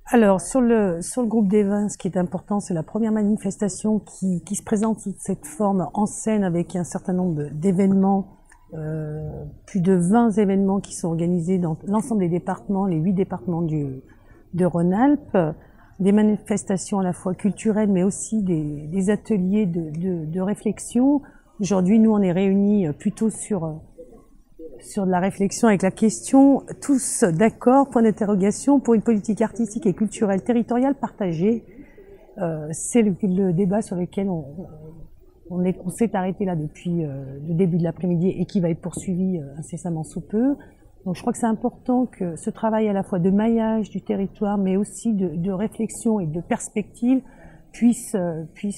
Alors, sur le groupe des vins, ce qui est important, c'est la première manifestation qui se présente sous cette forme en scène avec un certain nombre d'événements, plus de 20 événements qui sont organisés dans l'ensemble des départements, les 8 départements de Rhône-Alpes, des manifestations à la fois culturelles, mais aussi des ateliers de réflexion. Aujourd'hui, nous, on est réunis plutôt sur de la réflexion avec la question, tous d'accord, point d'interrogation, pour une politique artistique et culturelle territoriale partagée. C'est le débat sur lequel on s'est arrêté là depuis le début de l'après-midi et qui va être poursuivi incessamment sous peu. Donc je crois que c'est important que ce travail à la fois de maillage du territoire, mais aussi de réflexion et de perspective puisse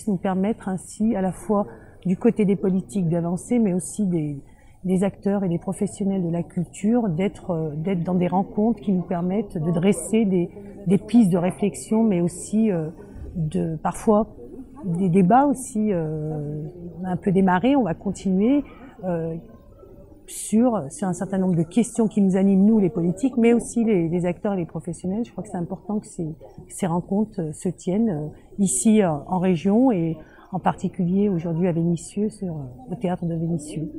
nous permettre ainsi à la fois du côté des politiques d'avancer, mais aussi des acteurs et des professionnels de la culture, d'être dans des rencontres qui nous permettent de dresser des pistes de réflexion, mais aussi parfois des débats aussi. On a un peu démarré, on va continuer sur un certain nombre de questions qui nous animent, nous les politiques, mais aussi les acteurs et les professionnels. Je crois que c'est important que ces rencontres se tiennent ici en région et en particulier aujourd'hui à Vénissieux, au théâtre de Vénissieux.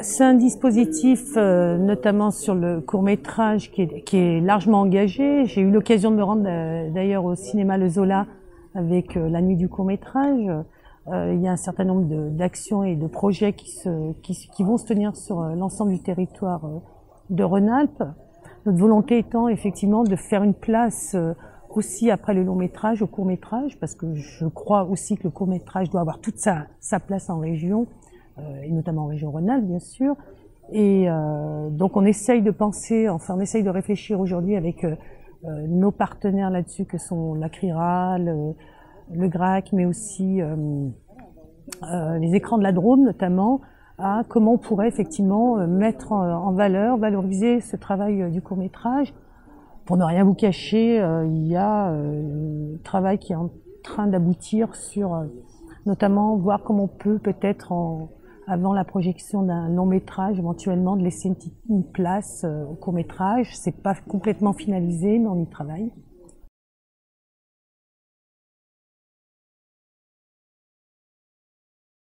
C'est un dispositif, notamment sur le court-métrage, qui est largement engagé. J'ai eu l'occasion de me rendre d'ailleurs au cinéma Le Zola avec la nuit du court-métrage. Il y a un certain nombre d'actions et de projets qui vont se tenir sur l'ensemble du territoire de Rhône-Alpes. Notre volonté étant effectivement de faire une place aussi après le long-métrage au court-métrage, parce que je crois aussi que le court-métrage doit avoir toute sa place en région. Et notamment en région Rhône-Alpes, bien sûr. Et donc on essaye de penser, enfin on essaye de réfléchir aujourd'hui avec nos partenaires là-dessus, que sont la CRIRA, le GRAC, mais aussi les écrans de la Drôme notamment, à comment on pourrait effectivement mettre en valeur, valoriser ce travail du court-métrage. Pour ne rien vous cacher, il y a un travail qui est en train d'aboutir sur notamment voir comment on peut peut-être avant la projection d'un long métrage, éventuellement de laisser une place au court métrage. C'est pas complètement finalisé, mais on y travaille.